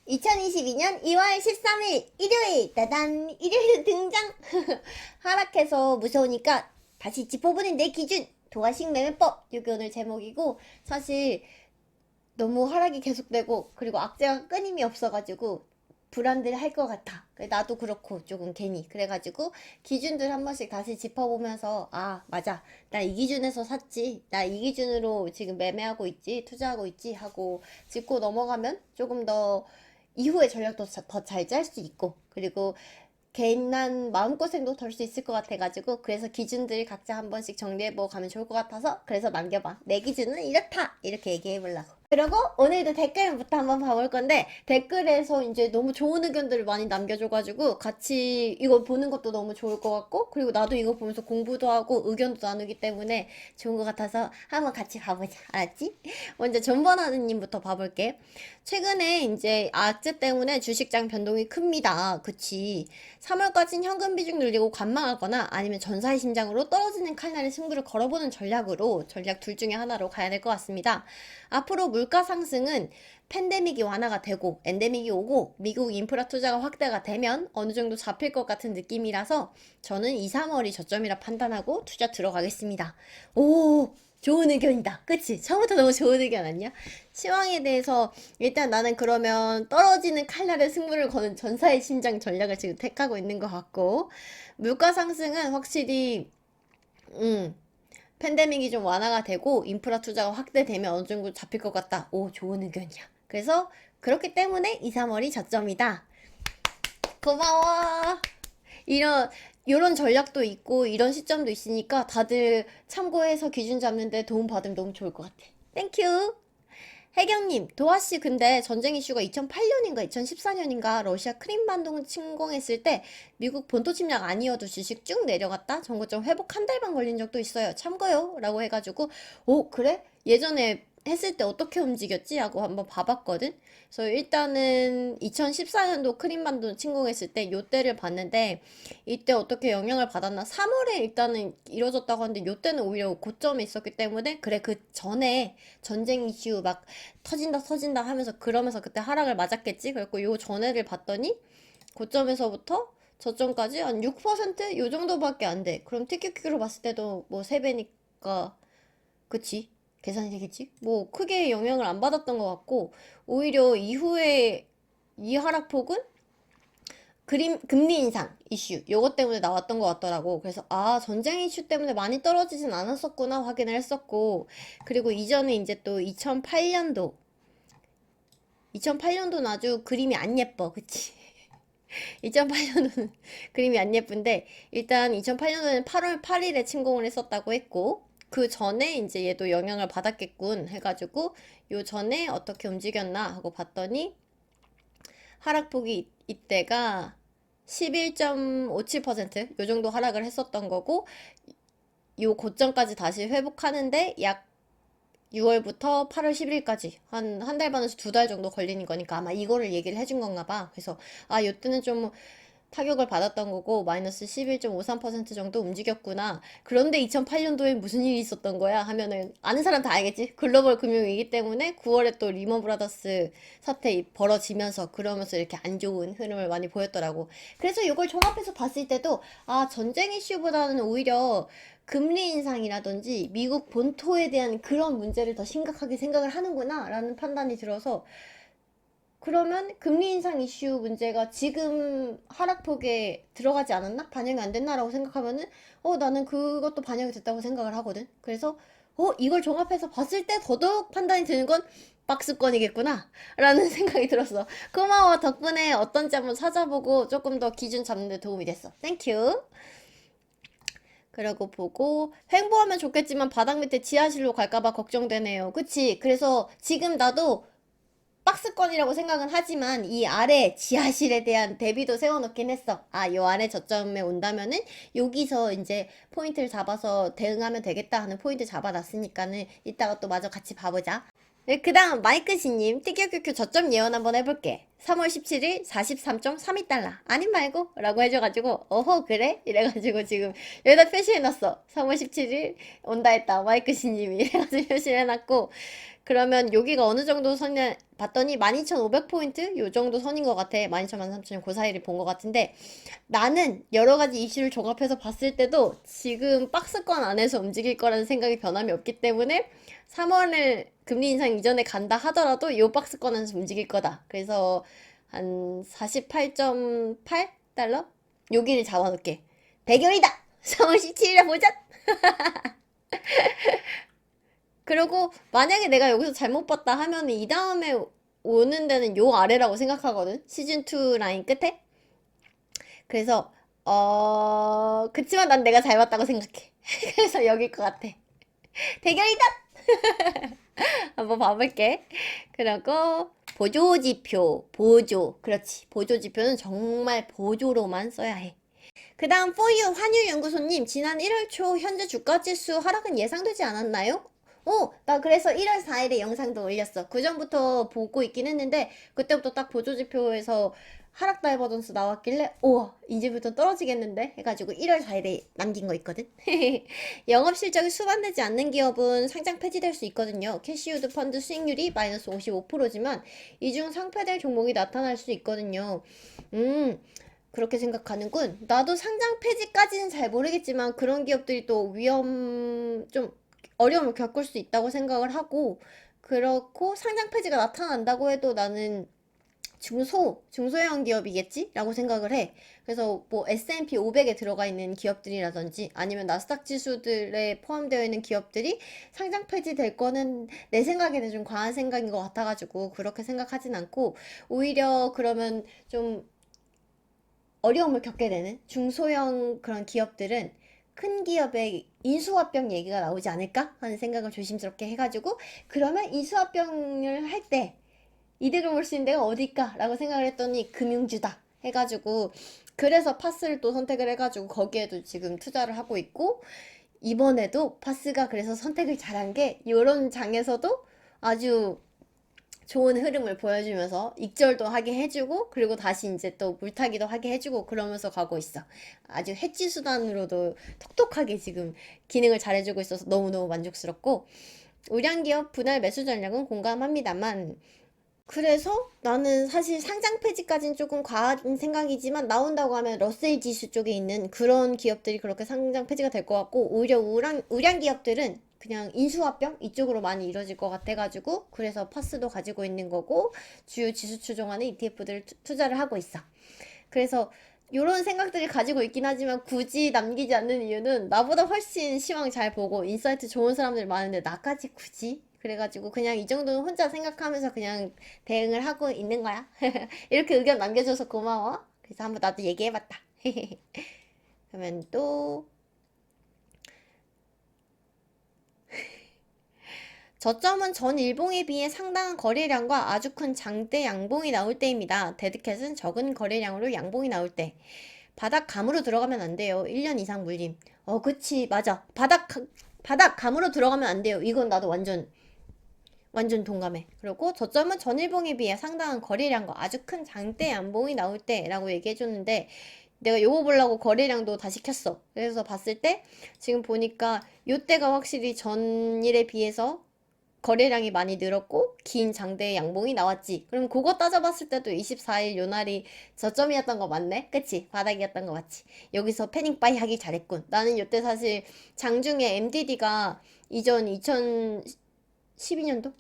2022년 2월 13일 일요일 따단 일요일 등장. 하락해서 무서우니까 다시 짚어보는 내 기준 도화식 매매법, 이게 오늘 제목이고, 사실 너무 하락이 계속되고 그리고 악재가 끊임이 없어가지고 불안들 할 것 같아. 나도 그렇고 조금 괜히 그래가지고 기준들 한 번씩 다시 짚어보면서, 아 맞아, 나 이 기준에서 샀지, 나 이 기준으로 지금 매매하고 있지, 투자하고 있지 하고 짚고 넘어가면 조금 더 이후의 전략도 더 잘 짤 수 있고, 그리고 괜한 마음고생도 덜 수 있을 것 같아가지고, 그래서 기준들 각자 한 번씩 정리해보고 가면 좋을 것 같아서 그래서 남겨봐. 내 기준은 이렇다, 이렇게 얘기해보려고. 그리고 오늘도 댓글부터 한번 봐볼 건데, 댓글에서 이제 너무 좋은 의견들을 많이 남겨줘가지고 같이 이거 보는 것도 너무 좋을 것 같고, 그리고 나도 이거 보면서 공부도 하고 의견도 나누기 때문에 좋은 것 같아서 한번 같이 봐보자. 알았지? 먼저 존버나드님부터 봐볼게. 최근에 이제 악재 때문에 주식장 변동이 큽니다. 그치? 3월까지는 현금 비중 늘리고 관망하거나 아니면 전사의 심장으로 떨어지는 칼날의 승부를 걸어보는 전략 둘 중에 하나로 가야 될 것 같습니다. 앞으로 물가 상승은 팬데믹이 완화가 되고 엔데믹이 오고 미국 인프라 투자가 확대가 되면 어느 정도 잡힐 것 같은 느낌이라서 저는 2, 3월이 저점이라 판단하고 투자 들어가겠습니다. 오, 좋은 의견이다. 그치? 처음부터 너무 좋은 의견 아니야? 시황에 대해서 일단 나는 그러면 떨어지는 칼날의 승부를 거는 전사의 심장 전략을 지금 택하고 있는 것 같고, 물가 상승은 확실히 팬데믹이 좀 완화가 되고 인프라 투자가 확대되면 어느 정도 잡힐 것 같다. 오, 좋은 의견이야. 그래서 그렇기 때문에 2, 3월이 저점이다. 고마워. 이런 전략도 있고 이런 시점도 있으니까 다들 참고해서 기준 잡는데 도움 받으면 너무 좋을 것 같아. 땡큐. 혜경님, 도화씨, 근데 전쟁 이슈가 2008년인가 2014년인가 러시아 크림 반도 침공했을 때 미국 본토 침략 아니어도 주식 쭉 내려갔다? 정고점 회복 한 달만 걸린 적도 있어요. 참고요. 라고 해가지고, 오, 그래? 예전에 했을 때 어떻게 움직였지? 하고 한번 봐봤거든? 그래서 일단은 2014년도 크림반도 침공했을 때 요때를 봤는데, 이때 어떻게 영향을 받았나? 3월에 일단은 이뤄졌다고 하는데 요때는 오히려 고점에 있었기 때문에, 그래, 그 전에 전쟁 이슈 막 터진다 하면서 그러면서 그때 하락을 맞았겠지. 그래갖고 요 전에를 봤더니 고점에서부터 저점까지 한 6%? 요 정도밖에 안 돼. 그럼 TQQ로 봤을 때도 뭐 3배니까, 그치? 계산이 되겠지? 뭐 크게 영향을 안 받았던 것 같고, 오히려 이후에 이 하락폭은 금리 인상 이슈 요것 때문에 나왔던 것 같더라고. 그래서 아, 전쟁 이슈 때문에 많이 떨어지진 않았었구나 확인을 했었고, 그리고 이전에 이제 또 2008년도는 아주 그림이 안 예뻐. 그치? 2008년도는 그림이 안 예쁜데, 일단 2008년도에는 8월 8일에 침공을 했었다고 했고, 그 전에 이제 얘도 영향을 받았겠군 해가지고 요 전에 어떻게 움직였나 하고 봤더니 하락폭이 이때가 11.57%, 요 정도 하락을 했었던 거고, 요 고점까지 다시 회복하는데 약 6월부터 8월 10일까지 한 달 반에서 2달 정도 걸리는 거니까 아마 이거를 얘기를 해준 건가 봐. 그래서 아, 요때는 좀 타격을 받았던 거고 마이너스 11.53% 정도 움직였구나. 그런데 2008년도에 무슨 일이 있었던 거야 하면은 아는 사람 다 알겠지. 글로벌 금융위기 때문에 9월에 또 리먼 브라더스 사태 벌어지면서 그러면서 이렇게 안 좋은 흐름을 많이 보였더라고. 그래서 이걸 종합해서 봤을 때도 아, 전쟁 이슈보다는 오히려 금리 인상이라든지 미국 본토에 대한 그런 문제를 더 심각하게 생각을 하는구나 라는 판단이 들어서, 그러면 금리 인상 이슈 문제가 지금 하락폭에 들어가지 않았나? 반영이 안 됐나라고 생각하면은 나는 그것도 반영이 됐다고 생각을 하거든. 그래서 이걸 종합해서 봤을 때 더더욱 판단이 드는 건 박스권이겠구나 라는 생각이 들었어. 고마워. 덕분에 어떤지 한번 찾아보고 조금 더 기준 잡는 데 도움이 됐어. 땡큐. 그러고 보고 횡보하면 좋겠지만 바닥 밑에 지하실로 갈까봐 걱정되네요. 그치? 그래서 지금 나도 박스권이라고 생각은 하지만 이 아래 지하실에 대한 대비도 세워놓긴 했어. 아, 요 아래 저점에 온다면은 여기서 이제 포인트를 잡아서 대응하면 되겠다 하는 포인트 잡아놨으니까는 이따가 또 마저 같이 봐보자. 네, 그 다음 마이크씨님 TQQQ 저점 예언 한번 해볼게. 3월 17일 43.32달러 아님 말고 라고 해줘가지고 어허 그래? 이래가지고 지금 여기다 표시해놨어. 3월 17일 온다 했다 마이크씨님이 이래가지고 표시해놨고, 그러면 여기가 어느 정도 선이냐 봤더니 12,500포인트? 요 정도 선인 것 같아. 12,000, 13,000 그 사이를 본 것 같은데 나는 여러 가지 이슈를 종합해서 봤을 때도 지금 박스권 안에서 움직일 거라는 생각이 변함이 없기 때문에 3월을 금리 인상 이전에 간다 하더라도 요 박스권 안에서 움직일 거다. 그래서 한 48.8달러? 여기를 잡아놓게. 대결이다! 3월 17일에 보자! 그리고 만약에 내가 여기서 잘못 봤다 하면 이 다음에 오는 데는 요 아래라고 생각하거든. 시즌2 라인 끝에. 그래서 그치만 난 내가 잘 봤다고 생각해. 그래서 여길 것 같아. 대결이다! 한번 봐볼게. 그리고 보조지표, 보조. 그렇지. 보조지표는 정말 보조로만 써야 해. 그 다음 포유 환율연구소님, 지난 1월 초 현재 주가지수 하락은 예상되지 않았나요? 나 그래서 1월 4일에 영상도 올렸어. 그 전부터 보고 있긴 했는데 그때부터 딱 보조지표에서 하락 다이버전스 나왔길래 우와 이제부터 떨어지겠는데 해가지고 1월 4일에 남긴 거 있거든. 영업 실적이 수반되지 않는 기업은 상장 폐지될 수 있거든요. 캐시우드 펀드 수익률이 마이너스 55%지만 이 중 상폐될 종목이 나타날 수 있거든요. 그렇게 생각하는군. 나도 상장 폐지까지는 잘 모르겠지만 그런 기업들이 또 좀 어려움을 겪을 수 있다고 생각을 하고, 그렇고 상장 폐지가 나타난다고 해도 나는 중소형 기업이겠지? 라고 생각을 해. 그래서 뭐 S&P 500에 들어가 있는 기업들이라든지 아니면 나스닥 지수들에 포함되어 있는 기업들이 상장 폐지될 거는 내 생각에는 좀 과한 생각인 것 같아가지고 그렇게 생각하진 않고, 오히려 그러면 좀 어려움을 겪게 되는 중소형 그런 기업들은 큰 기업의 인수합병 얘기가 나오지 않을까 하는 생각을 조심스럽게 해가지고, 그러면 인수합병을 할 때 이득을 볼 수 있는 데가 어딜까 라고 생각을 했더니 금융주다 해가지고, 그래서 파스를 또 선택을 해가지고 거기에도 지금 투자를 하고 있고, 이번에도 파스가 그래서 선택을 잘한 게 이런 장에서도 아주 좋은 흐름을 보여주면서 익절도 하게 해주고, 그리고 다시 이제 또 물타기도 하게 해주고 그러면서 가고 있어. 아주 해지 수단으로도 톡톡하게 지금 기능을 잘해주고 있어서 너무너무 만족스럽고, 우량기업 분할 매수 전략은 공감합니다만, 그래서 나는 사실 상장 폐지까지는 조금 과한 생각이지만 나온다고 하면 러셀 지수 쪽에 있는 그런 기업들이 그렇게 상장 폐지가 될 것 같고, 오히려 우량 기업들은 그냥 인수합병 이쪽으로 많이 이루어질 것 같아가지고 그래서 파스도 가지고 있는 거고 주요 지수 추종하는 ETF들을 투자를 하고 있어. 그래서 이런 생각들이 가지고 있긴 하지만 굳이 남기지 않는 이유는 나보다 훨씬 시황 잘 보고 인사이트 좋은 사람들 많은데 나까지 굳이? 그래가지고 그냥 이 정도는 혼자 생각하면서 그냥 대응을 하고 있는 거야. 이렇게 의견 남겨줘서 고마워. 그래서 한번 나도 얘기해봤다. 그러면 또 저점은 전 일봉에 비해 상당한 거래량과 아주 큰 장대 양봉이 나올 때입니다. 데드캣은 적은 거래량으로 양봉이 나올 때. 바닥 감으로 들어가면 안 돼요. 1년 이상 물림. 그치, 맞아. 바닥 감으로 들어가면 안 돼요. 이건 나도 완전 동감해. 그리고 저점은 전일봉에 비해 상당한 거래량과 아주 큰 장대 양봉이 나올 때라고 얘기해줬는데, 내가 요거 보려고 거래량도 다시 켰어. 그래서 봤을 때 지금 보니까 요때가 확실히 전일에 비해서 거래량이 많이 늘었고 긴 장대의 양봉이 나왔지. 그럼 그거 따져봤을 때도 24일 요 날이 저점이었던 거 맞네? 그치? 바닥이었던 거 맞지? 여기서 패닉바이 하길 잘했군. 나는 요때 사실 장중에 MDD가 이전 2012년도?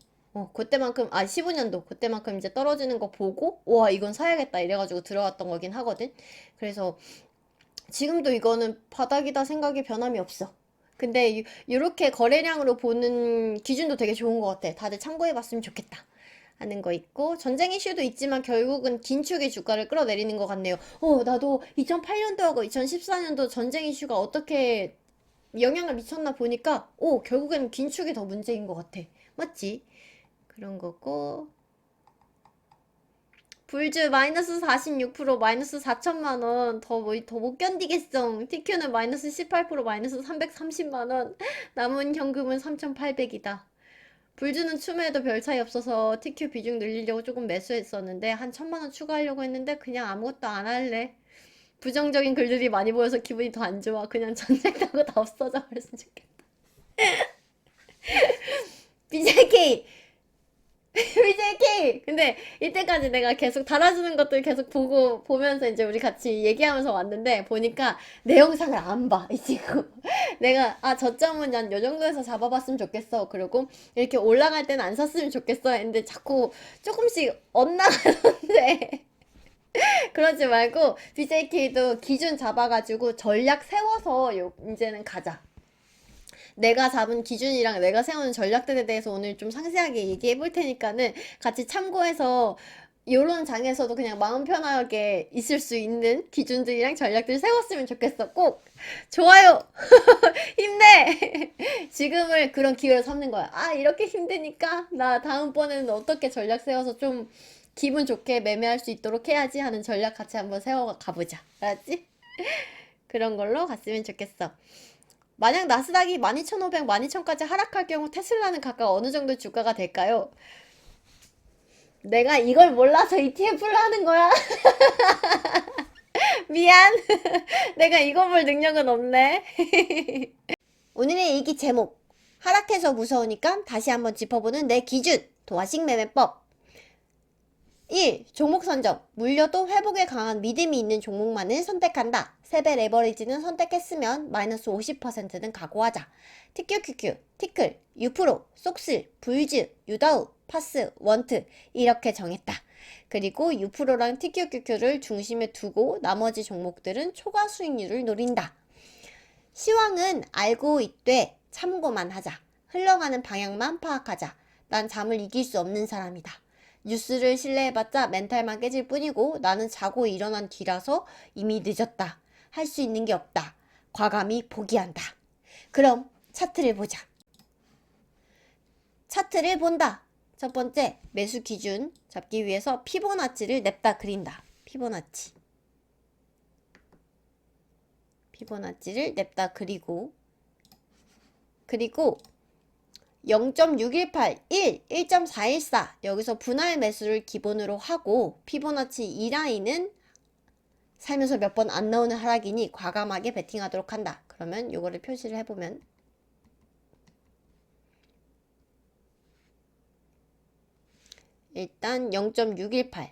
그때만큼, 15년도, 그때만큼 이제 떨어지는 거 보고, 와, 이건 사야겠다 이래가지고 들어갔던 거긴 하거든? 그래서 지금도 이거는 바닥이다 생각이 변함이 없어. 근데 이렇게 거래량으로 보는 기준도 되게 좋은 것 같아. 다들 참고해봤으면 좋겠다 하는 거 있고, 전쟁 이슈도 있지만 결국은 긴축의 주가를 끌어내리는 것 같네요. 나도 2008년도하고 2014년도 전쟁 이슈가 어떻게 영향을 미쳤나 보니까 결국에는 긴축이 더 문제인 것 같아. 맞지? 그런 거고, 불주 마이너스 46% 마이너스 4천만 원. 더 못 견디겠어. TQ는 마이너스 18% 마이너스 330만 원. 남은 현금은 3,800이다. 불주는 추매에도 별 차이 없어서 TQ 비중 늘리려고 조금 매수했었는데 한 1,000만 원 추가하려고 했는데 그냥 아무것도 안 할래. 부정적인 글들이 많이 보여서 기분이 더 안 좋아. 그냥 전쟁 나고 다 없어져 버렸으면 좋겠다. BJK BJK! 근데 이때까지 내가 계속 달아주는 것들 계속 보면서 이제 우리 같이 얘기하면서 왔는데, 보니까 내 영상을 안 봐, 이 친구. 내가, 저점은 난 요 정도에서 잡아봤으면 좋겠어. 그리고 이렇게 올라갈 때는 안 샀으면 좋겠어. 했는데 자꾸 조금씩 엇나가는데. 그러지 말고, BJK도 기준 잡아가지고 전략 세워서 이제는 가자. 내가 잡은 기준이랑 내가 세우는 전략들에 대해서 오늘 좀 상세하게 얘기해 볼 테니까는 같이 참고해서 요런 장에서도 그냥 마음 편하게 있을 수 있는 기준들이랑 전략들 세웠으면 좋겠어. 꼭 좋아요. 힘내. 지금을 그런 기회로 삼는 거야. 이렇게 힘드니까 나 다음번에는 어떻게 전략 세워서 좀 기분 좋게 매매할 수 있도록 해야지 하는 전략 같이 한번 세워 가보자. 알았지? 그런 걸로 갔으면 좋겠어. 만약 나스닥이 12,500, 12,000까지 하락할 경우 테슬라는 각각 어느 정도 주가가 될까요? 내가 이걸 몰라서 ETF를 하는 거야? 미안. 내가 이거 볼 능력은 없네. 오늘의 일기 제목. 하락해서 무서우니까 다시 한번 짚어보는 내 기준. 도화식 매매법. 1. 종목 선정. 물려도 회복에 강한 믿음이 있는 종목만을 선택한다. 3배 레버리지는 선택했으면 마이너스 50%는 각오하자. TQQQ, 티클, 유프로, 속슬, 불즈, 유다우, 파스, 원트 이렇게 정했다. 그리고 유프로랑 TQQQ를 중심에 두고 나머지 종목들은 초과 수익률을 노린다. 시황은 알고 있되 참고만 하자. 흘러가는 방향만 파악하자. 난 잠을 이길 수 없는 사람이다. 뉴스를 신뢰해봤자 멘탈만 깨질 뿐이고 나는 자고 일어난 뒤라서 이미 늦었다. 할 수 있는 게 없다. 과감히 포기한다. 그럼 차트를 보자. 차트를 본다. 첫 번째, 매수 기준 잡기 위해서 피보나치를 냅다 그린다. 피보나치를 냅다 그리고 0.618, 1, 1.414 여기서 분할 매수를 기본으로 하고 피보나치 2라인은 살면서 몇 번 안 나오는 하락이니 과감하게 베팅하도록 한다. 그러면 요거를 표시를 해보면 일단 0.618,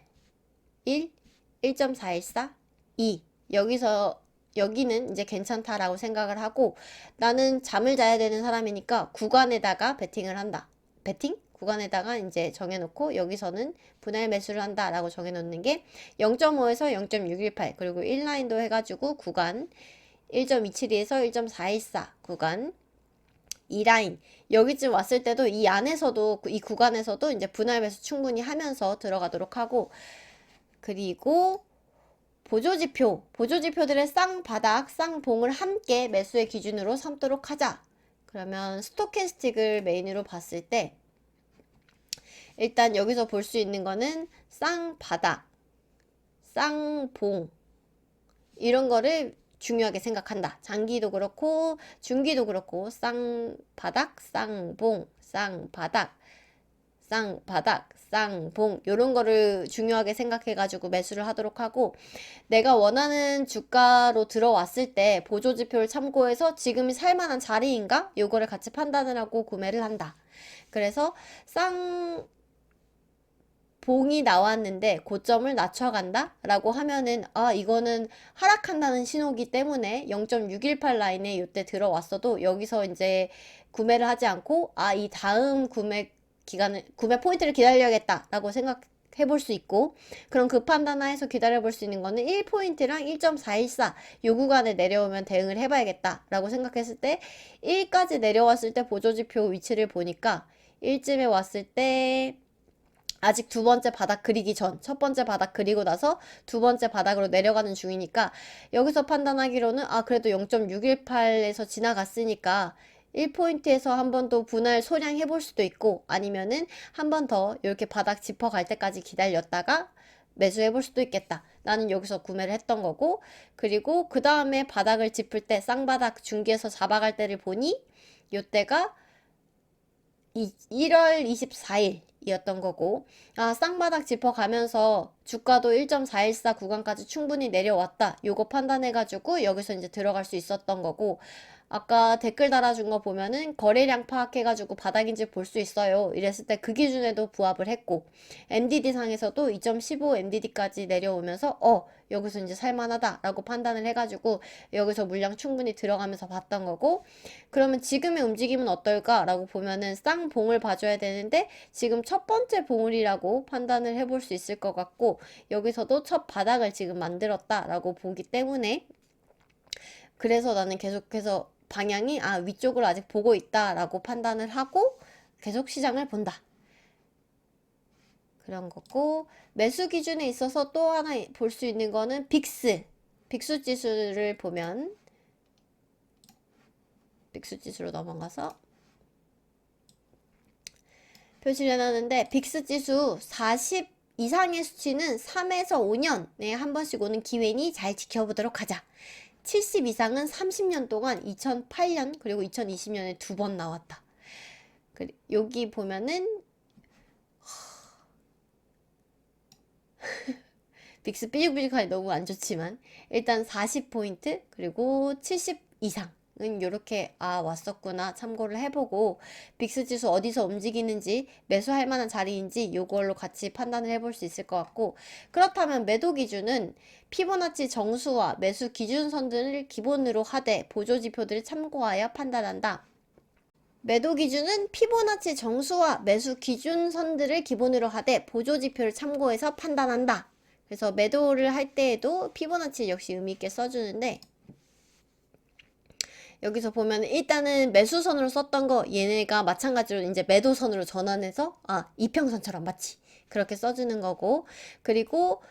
1, 1.414, 2 여기는 이제 괜찮다라고 생각을 하고 나는 잠을 자야 되는 사람이니까 구간에다가 베팅을 한다. 베팅? 구간에다가 이제 정해놓고 여기서는 분할 매수를 한다라고 정해놓는 게 0.5에서 0.618 그리고 1라인도 해가지고 구간 1.272에서 1.414 구간 2라인 여기쯤 왔을 때도 이 안에서도 이 구간에서도 이제 분할 매수 충분히 하면서 들어가도록 하고 그리고 보조지표들의 쌍바닥, 쌍봉을 함께 매수의 기준으로 삼도록 하자. 그러면 스토캐스틱을 메인으로 봤을 때 일단 여기서 볼 수 있는 거는 쌍바닥, 쌍봉 이런 거를 중요하게 생각한다. 장기도 그렇고 중기도 그렇고 쌍바닥, 쌍봉, 쌍바닥, 쌍봉 요런 거를 중요하게 생각해가지고 매수를 하도록 하고 내가 원하는 주가로 들어왔을 때 보조지표를 참고해서 지금이 살만한 자리인가? 요거를 같이 판단을 하고 구매를 한다. 그래서 쌍봉이 나왔는데 고점을 낮춰간다? 라고 하면은 이거는 하락한다는 신호기 때문에 0.618 라인에 이때 들어왔어도 여기서 이제 구매를 하지 않고 이 다음 구매 포인트를 기다려야겠다 라고 생각해 볼 수 있고 그럼 그 판단 하에서 기다려 볼 수 있는 거는 1포인트랑 1.414 요 구간에 내려오면 대응을 해봐야겠다 라고 생각했을 때 1까지 내려왔을 때 보조지표 위치를 보니까 1쯤에 왔을 때 아직 두 번째 바닥 그리기 전, 첫 번째 바닥 그리고 나서 두 번째 바닥으로 내려가는 중이니까 여기서 판단하기로는 그래도 0.618에서 지나갔으니까 1포인트에서 한 번 더 분할 소량 해볼 수도 있고 아니면은 한 번 더 이렇게 바닥 짚어갈 때까지 기다렸다가 매수해볼 수도 있겠다. 나는 여기서 구매를 했던 거고 그리고 그 다음에 바닥을 짚을 때 쌍바닥 중기에서 잡아갈 때를 보니 요때가 1월 24일 이었던 거고 쌍바닥 짚어가면서 주가도 1.414 구간까지 충분히 내려왔다 요거 판단해가지고 여기서 이제 들어갈 수 있었던 거고 아까 댓글 달아준 거 보면은 거래량 파악해가지고 바닥인지 볼 수 있어요. 이랬을 때 그 기준에도 부합을 했고, MDD 상에서도 2.15 MDD까지 내려오면서 여기서 이제 살만하다 라고 판단을 해가지고 여기서 물량 충분히 들어가면서 봤던 거고, 그러면 지금의 움직임은 어떨까 라고 보면은 쌍봉을 봐줘야 되는데 지금 첫 번째 봉우리라고 판단을 해볼 수 있을 것 같고, 여기서도 첫 바닥을 지금 만들었다 라고 보기 때문에, 그래서 나는 계속해서 방향이 위쪽을 아직 보고 있다 라고 판단을 하고 계속 시장을 본다, 그런 거고, 매수 기준에 있어서 또 하나 볼 수 있는 거는 빅스 지수를 보면, 빅스 지수로 넘어가서 표시를 해놨는데, 빅스 지수 40 이상의 수치는 3에서 5년에 한 번씩 오는 기회니 잘 지켜보도록 하자. 70 이상은 30년 동안 2008년 그리고 2020년에 2번 나왔다. 여기 보면은 빅스 삐죽삐죽하니 너무 안 좋지만 일단 40포인트 그리고 70 이상은 이렇게 왔었구나 참고를 해보고, 빅스 지수 어디서 움직이는지 매수할 만한 자리인지 이걸로 같이 판단을 해볼 수 있을 것 같고, 그렇다면 매도 기준은 피보나치 정수와 매수 기준선들을 기본으로 하되 보조지표들을 참고하여 판단한다. 매도 기준은 피보나치 정수와 매수 기준선들을 기본으로 하되 보조지표를 참고해서 판단한다. 그래서 매도를 할 때에도 피보나치 역시 의미있게 써주는데, 여기서 보면 일단은 매수선으로 썼던 거 얘네가 마찬가지로 이제 매도선으로 전환해서 이평선처럼 마치 그렇게 써주는 거고, 그리고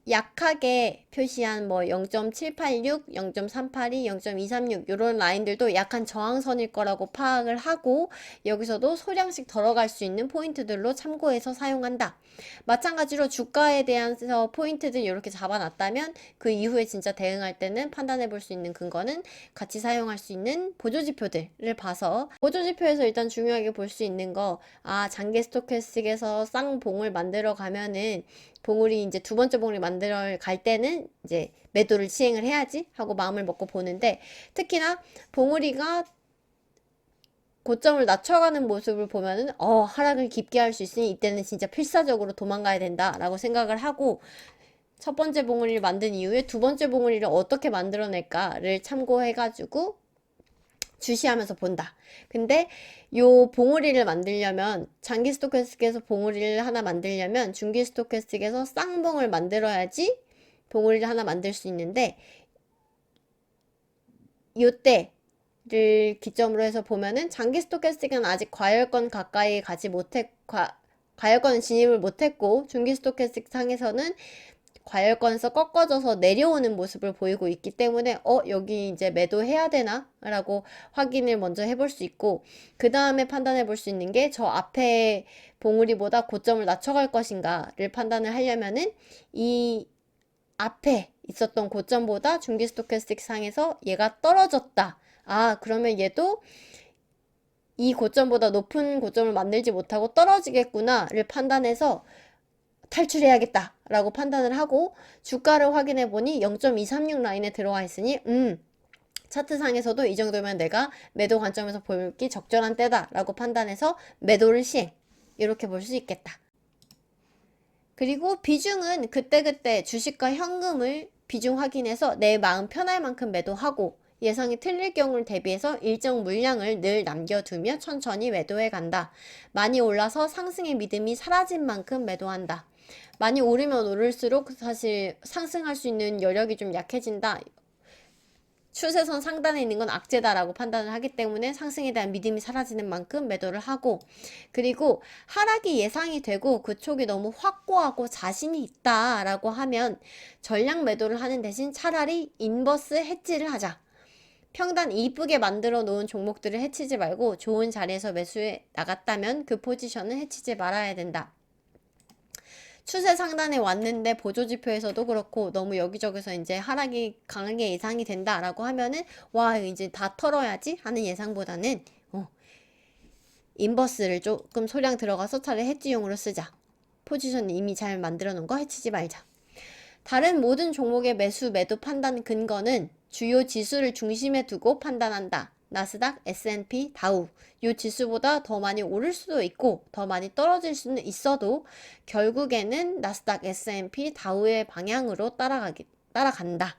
약하게 표시한 뭐 0.786, 0.382, 0.236 이런 라인들도 약한 저항선일 거라고 파악을 하고, 여기서도 소량씩 덜어갈 수 있는 포인트들로 참고해서 사용한다. 마찬가지로 주가에 대한 포인트들 이렇게 잡아놨다면 그 이후에 진짜 대응할 때는 판단해 볼 수 있는 근거는 같이 사용할 수 있는 보조지표들을 봐서, 보조지표에서 일단 중요하게 볼 수 있는 거, 장기 스토캐스틱에서 쌍봉을 만들어 가면은 봉우리 이제 두 번째 봉우리 만들어 갈 때는 이제 매도를 시행을 해야지 하고 마음을 먹고 보는데, 특히나 봉우리가 고점을 낮춰가는 모습을 보면은 하락을 깊게 할 수 있으니 이때는 진짜 필사적으로 도망가야 된다 라고 생각을 하고, 첫 번째 봉우리를 만든 이후에 두 번째 봉우리를 어떻게 만들어낼까를 참고해가지고 주시하면서 본다. 근데 요 봉우리를 만들려면, 장기 스토캐스틱에서 봉우리를 하나 만들려면 중기 스토캐스틱에서 쌍봉을 만들어야지 봉우리를 하나 만들 수 있는데, 요때를 기점으로 해서 보면은 장기 스토캐스틱은 아직 과열권 가까이 가지 과열권은 진입을 못했고, 중기 스토캐스틱 상에서는 과열권에서 꺾어져서 내려오는 모습을 보이고 있기 때문에 여기 이제 매도해야 되나? 라고 확인을 먼저 해볼 수 있고, 그 다음에 판단해 볼 수 있는 게 저 앞에 봉우리보다 고점을 낮춰갈 것인가를 판단을 하려면은 이 앞에 있었던 고점보다 중기 스토캐스틱 상에서 얘가 떨어졌다. 그러면 얘도 이 고점보다 높은 고점을 만들지 못하고 떨어지겠구나를 판단해서 탈출해야겠다 라고 판단을 하고, 주가를 확인해 보니 0.236 라인에 들어와 있으니 차트상에서도 이 정도면 내가 매도 관점에서 볼기 적절한 때다 라고 판단해서 매도를 시행, 이렇게 볼 수 있겠다. 그리고 비중은 그때그때 주식과 현금을 비중 확인해서 내 마음 편할 만큼 매도하고, 예상이 틀릴 경우를 대비해서 일정 물량을 늘 남겨두며 천천히 매도해 간다. 많이 올라서 상승의 믿음이 사라진 만큼 매도한다. 많이 오르면 오를수록 사실 상승할 수 있는 여력이 좀 약해진다. 추세선 상단에 있는 건 악재다라고 판단을 하기 때문에 상승에 대한 믿음이 사라지는 만큼 매도를 하고, 그리고 하락이 예상이 되고 그쪽이 너무 확고하고 자신이 있다라고 하면 전량 매도를 하는 대신 차라리 인버스 해지를 하자. 평단 이쁘게 만들어 놓은 종목들을 해치지 말고 좋은 자리에서 매수해 나갔다면 그 포지션은 해치지 말아야 된다. 추세 상단에 왔는데 보조지표에서도 그렇고 너무 여기저기서 이제 하락이 강하게 예상이 된다라고 하면은 이제 다 털어야지 하는 예상보다는 인버스를 조금 소량 들어가서 차라리 해지용으로 쓰자. 포지션 이미 잘 만들어 놓은 거 해치지 말자. 다른 모든 종목의 매수 매도 판단 근거는 주요 지수를 중심에 두고 판단한다. 나스닥, S&P, 다우. 요 지수보다 더 많이 오를 수도 있고 더 많이 떨어질 수는 있어도 결국에는 나스닥, S&P, 다우의 방향으로 따라간다.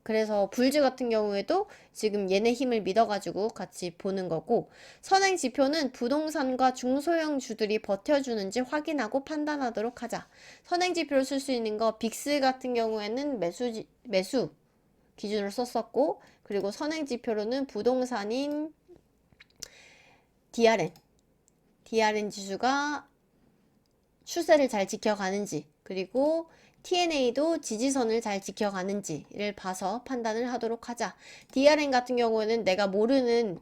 그래서 불즈 같은 경우에도 지금 얘네 힘을 믿어가지고 같이 보는 거고, 선행 지표는 부동산과 중소형 주들이 버텨주는지 확인하고 판단하도록 하자. 선행 지표를 쓸 수 있는 거 빅스 같은 경우에는 매수 기준을 썼었고, 그리고 선행 지표로는 부동산인 DRN 지수가 추세를 잘 지켜가는지, 그리고 TNA도 지지선을 잘 지켜가는지를 봐서 판단을 하도록 하자. DRN 같은 경우에는 내가 모르는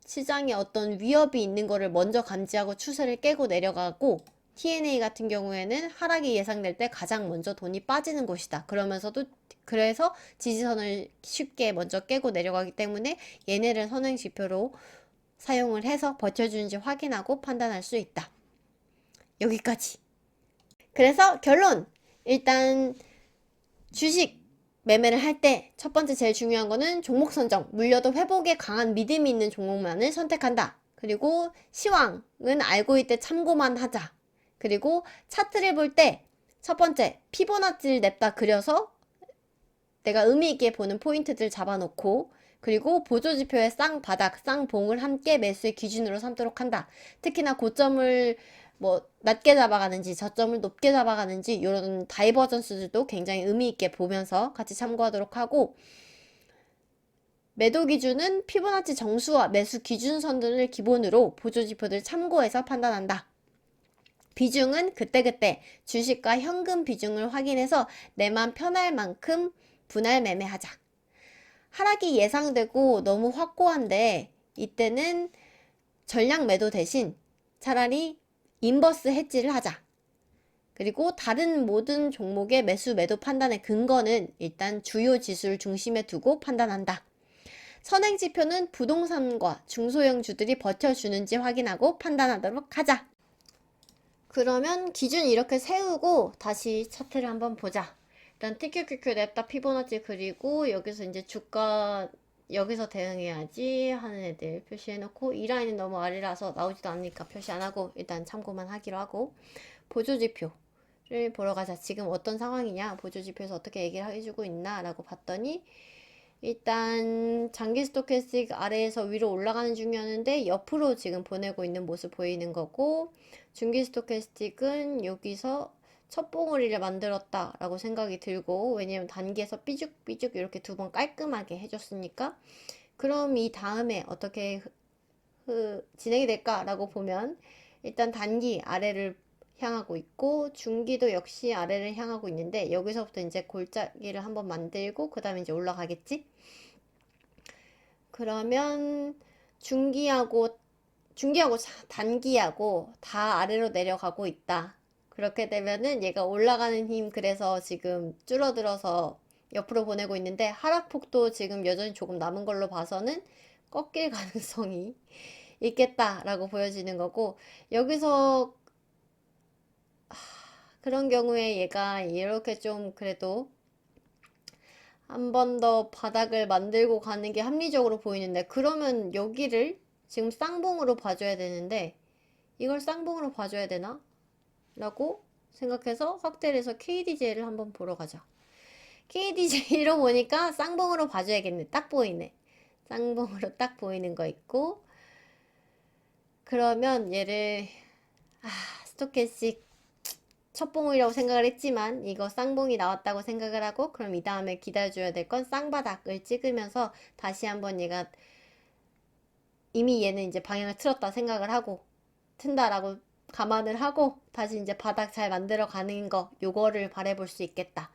시장에 어떤 위협이 있는 거를 먼저 감지하고 추세를 깨고 내려가고, TNA 같은 경우에는 하락이 예상될 때 가장 먼저 돈이 빠지는 곳이다. 그래서 지지선을 쉽게 먼저 깨고 내려가기 때문에 얘네를 선행 지표로 사용을 해서 버텨주는지 확인하고 판단할 수 있다. 여기까지. 그래서 결론! 일단 주식 매매를 할 때 첫 번째 제일 중요한 거는 종목 선정, 물려도 회복에 강한 믿음이 있는 종목만을 선택한다. 그리고 시황은 알고 있을 때 참고만 하자. 그리고 차트를 볼 때 첫 번째 피보나치를 냅다 그려서 내가 의미 있게 보는 포인트들 잡아놓고, 그리고 보조지표의 쌍바닥, 쌍봉을 함께 매수의 기준으로 삼도록 한다. 특히나 고점을 뭐 낮게 잡아가는지 저점을 높게 잡아가는지 이런 다이버전스들도 굉장히 의미 있게 보면서 같이 참고하도록 하고, 매도 기준은 피보나치 정수와 매수 기준선들을 기본으로 보조지표들 참고해서 판단한다. 비중은 그때그때 주식과 현금 비중을 확인해서 내 맘 편할 만큼 분할 매매하자. 하락이 예상되고 너무 확고한데 이때는 전량 매도 대신 차라리 인버스 해지를 하자. 그리고 다른 모든 종목의 매수 매도 판단의 근거는 일단 주요 지수를 중심에 두고 판단한다. 선행 지표는 부동산과 중소형 주들이 버텨주는지 확인하고 판단하도록 하자. 그러면 기준 이렇게 세우고 다시 차트를 한번 보자. 일단 TQQQ 냅다 피보나치 그리고 여기서 이제 주가 여기서 대응해야지 하는 애들 표시해놓고, 이 라인은 너무 아래라서 나오지도 않으니까 표시 안하고 일단 참고만 하기로 하고, 보조지표를 보러 가자. 지금 어떤 상황이냐, 보조지표에서 어떻게 얘기를 해주고 있나 라고 봤더니 일단 장기 스토캐스틱 아래에서 위로 올라가는 중이었는데 옆으로 지금 보내고 있는 모습 보이는 거고, 중기 스토캐스틱은 여기서 첫 봉우리를 만들었다 라고 생각이 들고, 왜냐면 단기에서 삐죽삐죽 이렇게 두 번 깔끔하게 해줬으니까, 그럼 이 다음에 어떻게 진행이 될까 라고 보면 일단 단기 아래를 향하고 있고 중기도 역시 아래를 향하고 있는데, 여기서부터 이제 골짜기를 한번 만들고 그 다음에 이제 올라가겠지. 그러면 중기하고 단기하고 다 아래로 내려가고 있다. 그렇게 되면은 얘가 올라가는 힘, 그래서 지금 줄어들어서 옆으로 보내고 있는데, 하락폭도 지금 여전히 조금 남은 걸로 봐서는 꺾일 가능성이 있겠다라고 보여지는 거고, 여기서 그런 경우에 얘가 이렇게 좀 그래도 한 번 더 바닥을 만들고 가는 게 합리적으로 보이는데, 그러면 여기를 지금 쌍봉으로 봐줘야 되는데 이걸 쌍봉으로 봐줘야 되나? 라고 생각해서 확대를 해서 KDJ를 한번 보러 가자. KDJ로 보니까 쌍봉으로 봐줘야겠네. 딱 보이네. 쌍봉으로 딱 보이는 거 있고, 그러면 얘를 스토캐스틱 첫봉이라고 생각을 했지만 이거 쌍봉이 나왔다고 생각을 하고, 그럼 이 다음에 기다려줘야 될 건 쌍바닥을 찍으면서 다시 한번 얘가 이미 얘는 이제 방향을 틀었다 생각을 하고, 튼다라고 감안을 하고 다시 이제 바닥 잘 만들어 가는 거, 요거를 바라볼 수 있겠다.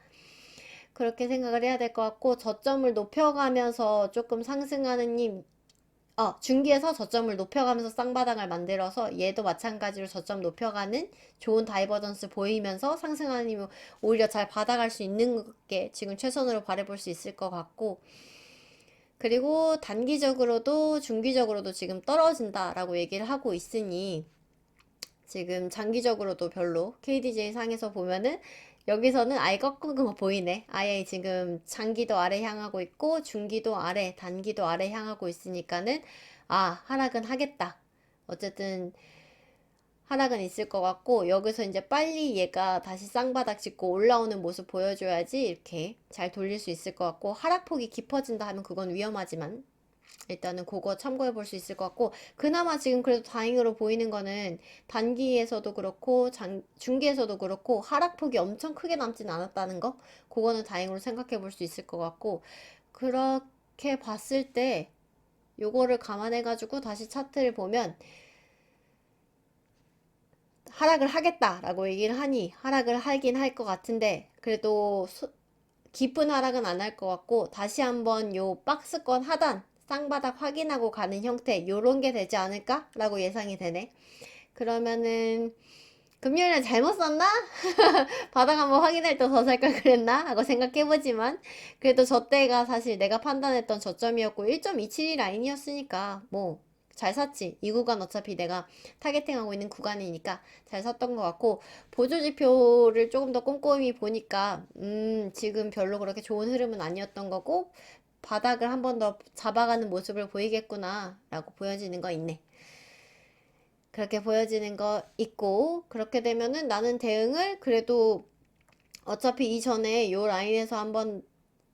그렇게 생각을 해야 될 것 같고, 저점을 높여가면서 조금 상승하는 힘, 중기에서 저점을 높여가면서 쌍바닥을 만들어서 얘도 마찬가지로 저점 높여가는 좋은 다이버전스 보이면서 상승하는 힘을 오히려 잘 받아갈 수 있는 게 지금 최선으로 바라볼 수 있을 것 같고, 그리고 단기적으로도 중기적으로도 지금 떨어진다라고 얘기를 하고 있으니 지금 장기적으로도 별로. KDJ 상에서 보면은 여기서는 아예 꺾은 거 보이네. 아예 지금 장기도 아래 향하고 있고 중기도 아래, 단기도 아래 향하고 있으니까는 아, 하락은 하겠다. 어쨌든 하락은 있을 것 같고 여기서 이제 빨리 얘가 다시 쌍바닥 짚고 올라오는 모습 보여줘야지 이렇게 잘 돌릴 수 있을 것 같고, 하락폭이 깊어진다 하면 그건 위험하지만 일단은 그거 참고해 볼 수 있을 것 같고, 그나마 지금 그래도 다행으로 보이는 거는 단기에서도 그렇고 중기에서도 그렇고 하락폭이 엄청 크게 남진 않았다는 거, 그거는 다행으로 생각해 볼 수 있을 것 같고, 그렇게 봤을 때 요거를 감안해 가지고 다시 차트를 보면 하락을 하겠다라고 얘기를 하니 하락을 하긴 할 것 같은데, 그래도 깊은 하락은 안 할 것 같고 다시 한번 요 박스권 하단 쌍바닥 확인하고 가는 형태, 요런 게 되지 않을까 라고 예상이 되네. 그러면은 금요일에 잘못 썼나? 바닥 한번 확인할 때 더 살 걸 그랬나? 하고 생각해보지만 그래도 저 때가 사실 내가 판단했던 저점이었고 1.27이 라인이었으니까 뭐 잘 샀지. 이 구간 어차피 내가 타겟팅하고 있는 구간이니까 잘 샀던 것 같고, 보조지표를 조금 더 꼼꼼히 보니까 지금 별로 그렇게 좋은 흐름은 아니었던 거고 바닥을 한 번 더 잡아가는 모습을 보이겠구나 라고 보여지는 거 있네. 그렇게 보여지는 거 있고, 그렇게 되면은 나는 대응을 그래도 어차피 이전에 요 라인에서 한번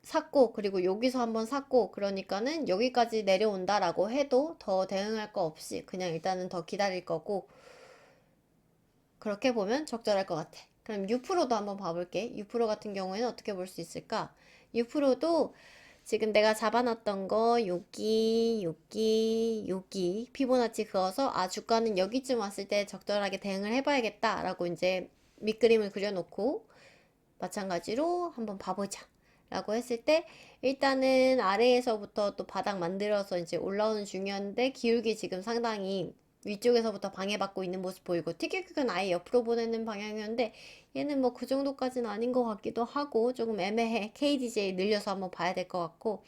샀고 그리고 여기서 한번 샀고, 그러니까는 여기까지 내려온다라고 해도 더 대응할 거 없이 그냥 일단은 더 기다릴 거고, 그렇게 보면 적절할 것 같아. 그럼 U%도 한번 봐볼게. U% 같은 경우에는 어떻게 볼 수 있을까? U%도 지금 내가 잡아놨던 거 여기 피보나치 그어서 아, 주가는 여기쯤 왔을 때 적절하게 대응을 해봐야겠다 라고 이제 밑그림을 그려놓고 마찬가지로 한번 봐보자 라고 했을 때, 일단은 아래에서부터 또 바닥 만들어서 이제 올라오는 중이었는데 기울기 지금 상당히 위쪽에서부터 방해받고 있는 모습 보이고, TQQ는 아예 옆으로 보내는 방향이었는데 얘는 뭐 그 정도까지는 아닌 것 같기도 하고 조금 애매해. KDJ 늘려서 한번 봐야 될 것 같고,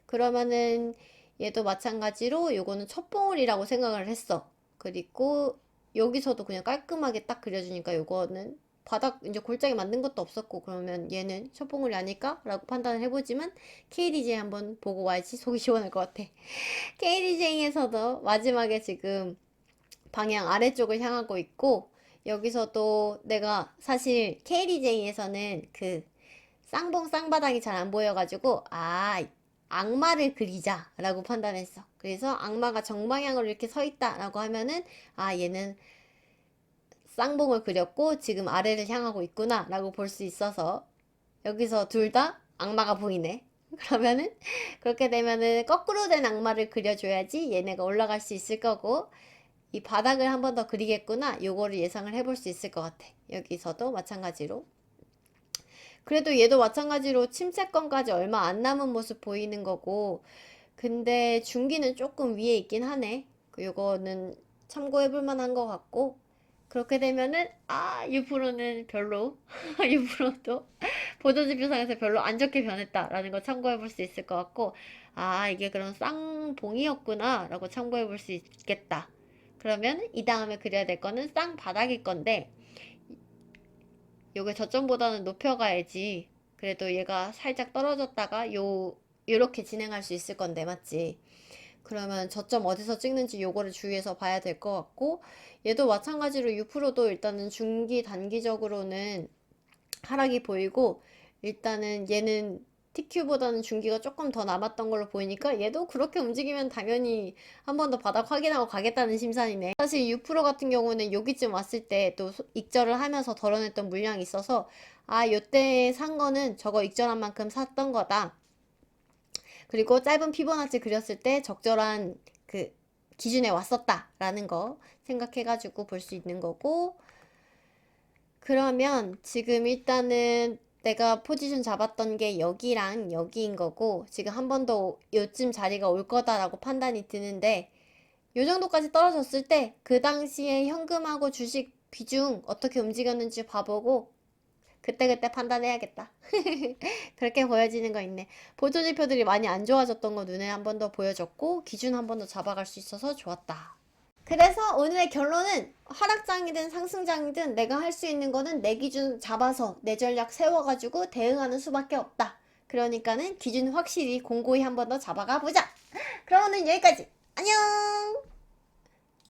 그러면은 얘도 마찬가지로 요거는 첫 봉우리라고 생각을 했어. 그리고 여기서도 그냥 깔끔하게 딱 그려주니까 요거는 바닥 이제 골짜기 만든 것도 없었고, 그러면 얘는 첫 봉우리 아닐까? 라고 판단을 해보지만 KDJ 한번 보고 와야지 속이 시원할 것 같아. KDJ에서도 마지막에 지금 방향 아래쪽을 향하고 있고, 여기서도 내가 사실 KDJ에서는 그 쌍봉 쌍바닥이 잘 안 보여가지고 아, 악마를 그리자 라고 판단했어. 그래서 악마가 정방향으로 이렇게 서 있다 라고 하면은 아, 얘는 쌍봉을 그렸고 지금 아래를 향하고 있구나 라고 볼 수 있어서 여기서 둘 다 악마가 보이네. 그러면은 그렇게 되면은 거꾸로 된 악마를 그려줘야지 얘네가 올라갈 수 있을 거고, 이 바닥을 한 번 더 그리겠구나 요거를 예상을 해볼 수 있을 것 같아. 여기서도 마찬가지로. 그래도 얘도 마찬가지로 침체권까지 얼마 안 남은 모습 보이는 거고, 근데 중기는 조금 위에 있긴 하네. 요거는 참고해볼 만한 것 같고, 그렇게 되면은 아, U%는 별로 U%도 보조지표상에서 별로 안 좋게 변했다라는 거 참고해볼 수 있을 것 같고, 아, 이게 그런 쌍봉이었구나 라고 참고해볼 수 있겠다. 그러면 이 다음에 그려야 될 거는 쌍바닥일 건데, 요게 저점보다는 높여가야지 그래도 얘가 살짝 떨어졌다가 요렇게 진행할 수 있을 건데, 맞지? 그러면 저점 어디서 찍는지 요거를 주의해서 봐야 될 것 같고, 얘도 마찬가지로 U%도 일단은 중기 단기적으로는 하락이 보이고, 일단은 얘는 TQ보다는 중기가 조금 더 남았던 걸로 보이니까 얘도 그렇게 움직이면 당연히 한 번 더 바닥 확인하고 가겠다는 심산이네. 사실 U% 같은 경우는 여기쯤 왔을 때 또 익절을 하면서 덜어냈던 물량이 있어서 아, 요때 산 거는 저거 익절한 만큼 샀던 거다. 그리고 짧은 피보나치 그렸을 때 적절한 그 기준에 왔었다라는 거 생각해가지고 볼 수 있는 거고, 그러면 지금 일단은 내가 포지션 잡았던 게 여기랑 여기인 거고, 지금 한 번 더 요쯤 자리가 올 거다라고 판단이 드는데, 요 정도까지 떨어졌을 때 그 당시에 현금하고 주식 비중 어떻게 움직였는지 봐보고 그때그때 판단해야겠다. 그렇게 보여지는 거 있네. 보조지표들이 많이 안 좋아졌던 거 눈에 한 번 더 보여졌고 기준 한 번 더 잡아갈 수 있어서 좋았다. 그래서 오늘의 결론은 하락장이든 상승장이든 내가 할 수 있는 거는 내 기준 잡아서 내 전략 세워가지고 대응하는 수밖에 없다. 그러니까는 기준 확실히 공고히 한 번 더 잡아가 보자. 그러면은 여기까지. 안녕!